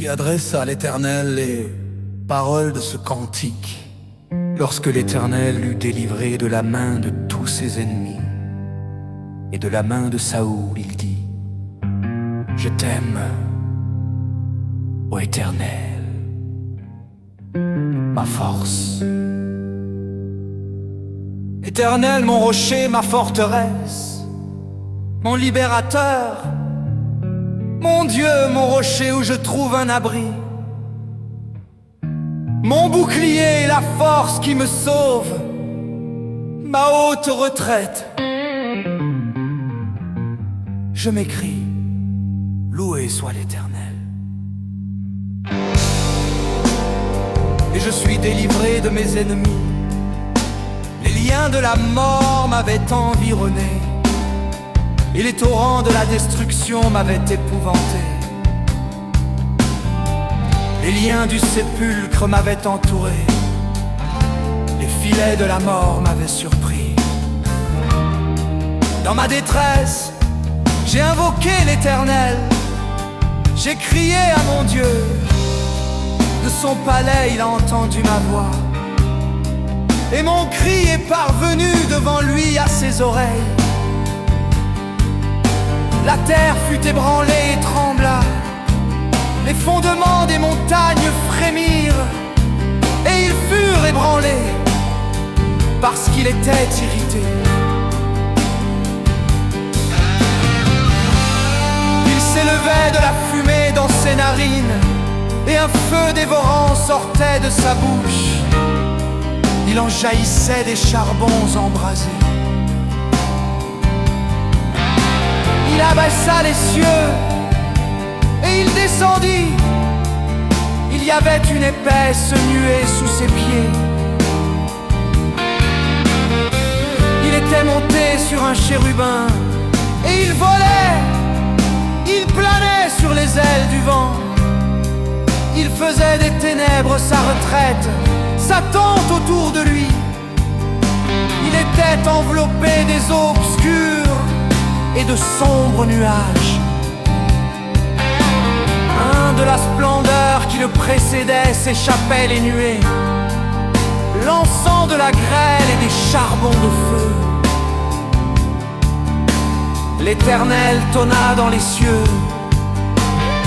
qui adresse à l'Éternel les paroles de ce cantique, lorsque l'Éternel l'eut délivré de la main de tous ses ennemis et de la main de Saoul, il dit: Je t'aime, ô Éternel, ma force. Éternel, mon rocher, ma forteresse, mon libérateur, mon Dieu, mon rocher où je trouve un abri, mon bouclier et la force qui me sauve, ma haute retraite. Je m'écrie: loué soit l'Éternel. Et je suis délivré de mes ennemis. Les liens de la mort m'avaient environné, et les torrents de la destruction m'avaient épouvanté. Les liens du sépulcre m'avaient entouré, les filets de la mort m'avaient surpris. Dans ma détresse, j'ai invoqué l'Éternel, j'ai crié à mon Dieu. De son palais, il a entendu ma voix, et mon cri est parvenu devant lui à ses oreilles. La terre fut ébranlée et trembla, les fondements des montagnes frémirent, et ils furent ébranlés, parce qu'il était irrité. Il s'élevait de la fumée dans ses narines, et un feu dévorant sortait de sa bouche. Il en jaillissait des charbons embrasés. Il abaissa les cieux et il descendit. Il y avait une épaisse nuée sous ses pieds. Il était monté sur un chérubin et il volait, il planait sur les ailes du vent. Il faisait des ténèbres sa retraite, sa tente autour de lui. Il était enveloppé des eaux obscures et de sombres nuages. De la splendeur qui le précédait s'échappaient les nuées, l'encens de la grêle et des charbons de feu. L'Éternel tonna dans les cieux,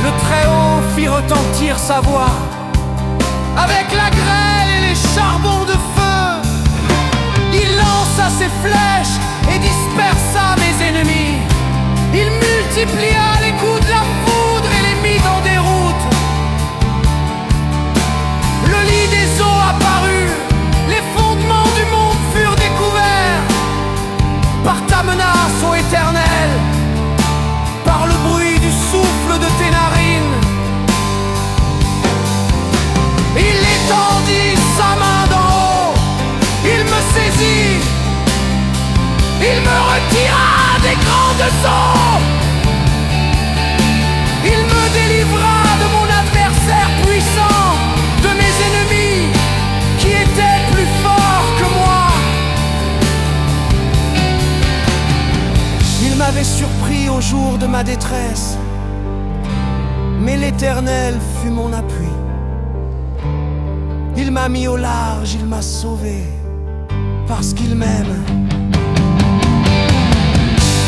le Très-Haut fit retentir sa voix. Avec la grêle et les charbons de feu, il lança ses flèches et dispersa mes ennemis. Il multiplia les coups de la foudre et les mit en déroute. Le lit des eaux apparut, les fondements du monde furent découverts. Par ta menace, ô Éternel, par le bruit du souffle de tes narines. Il étendit sa main d'en haut, il me saisit, il me retira des grandes eaux. Il me délivra de mon adversaire puissant, de mes ennemis qui étaient plus forts que moi. Il m'avait surpris au jour de ma détresse, mais l'Éternel fut mon appui. Il m'a mis au large, il m'a sauvé, parce qu'il m'aime.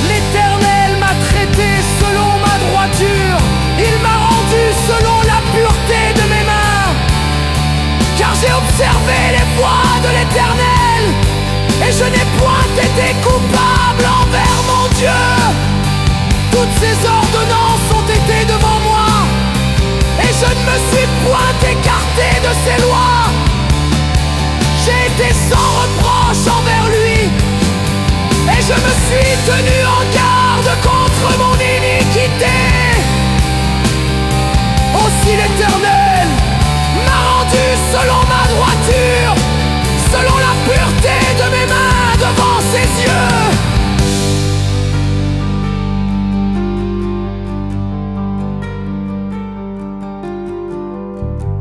L'Éternel m'a traité selon ma droiture, il m'a rendu selon la pureté de mes mains. Car j'ai observé les voies de l'Éternel, et je n'ai point été coupable envers mon Dieu. Toutes ses ordonnances ont été devant moi, et je ne me suis point écarté de ses lois. J'ai été sans reproche envers lui, et je me suis tenu en garde contre mon iniquité. Aussi l'Éternel m'a rendu selon ma droiture, selon la pureté de mes mains devant ses yeux.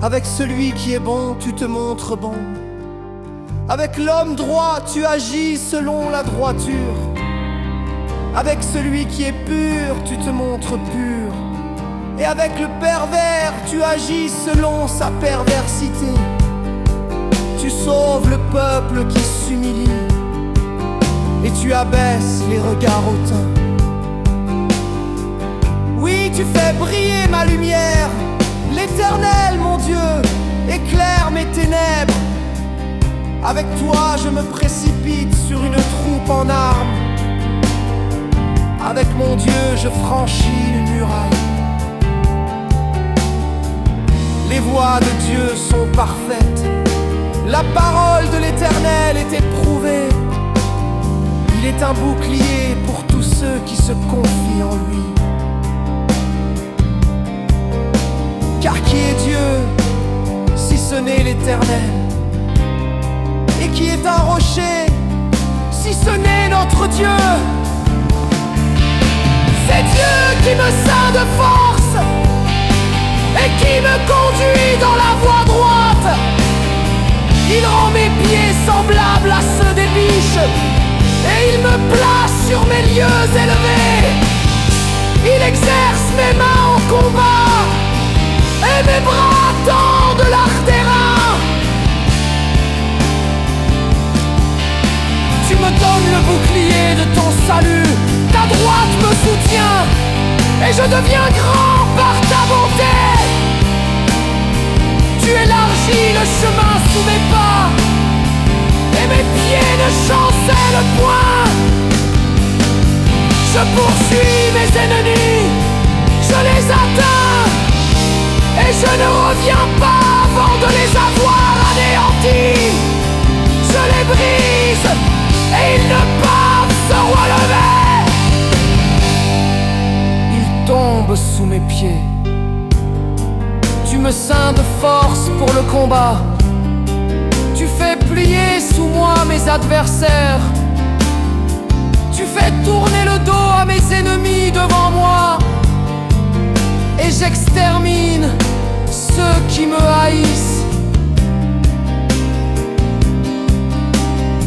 Avec celui qui est bon, tu te montres bon. Avec l'homme droit, tu agis selon la droiture. Avec celui qui est pur, tu te montres pur. Et avec le pervers, tu agis selon sa perversité. Tu sauves le peuple qui s'humilie et tu abaisses les regards hautains. Oui, tu fais briller ma lumière. L'Éternel, mon Dieu, éclaire mes ténèbres. Avec toi, je me précipite sur une troupe en armes. Avec mon Dieu, je franchis une muraille. Les voies de Dieu sont parfaites. La parole de l'Éternel est éprouvée. Il est un bouclier pour tous ceux qui se confient en lui. Car qui est Dieu si ce n'est l'Éternel? Et qui est un rocher si ce n'est notre Dieu? C'est Dieu qui me ceint de force et qui me conduit dans la voie droite. Il rend mes pieds semblables à ceux des biches et il me place sur mes lieux élevés. Il exerce mes mains en combat et mes bras tendent l'art des reins. Tu me donnes le bouclier de ton salut, ta droite me soutient et je deviens grand par ta bonté. Tu élargis le chemin sous mes pas et mes pieds ne chancellent point. Je poursuis mes ennemis, je les atteins et je ne reviens pas avant de les avoir anéantis. Je les brise et ils ne peuvent se relever. Ils tombent sous mes pieds. Tu me ceins de force pour le combat. Tu fais plier sous moi mes adversaires. Tu fais tourner le dos à mes ennemis devant moi. Et j'extermine ceux qui me haïssent.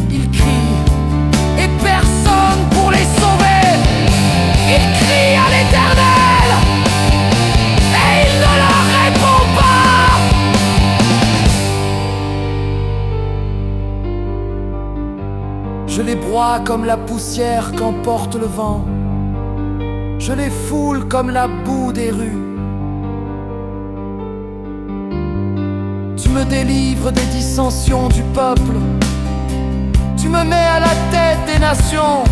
Ils crient et personne pour les sauver. Ils crient à l'Éternel et il ne leur répond pas. Je les broie comme la poussière qu'emporte le vent. Je les foule comme la boue des rues. Tu me délivres des dissensions du peuple. Tu me mets à la tête des nations.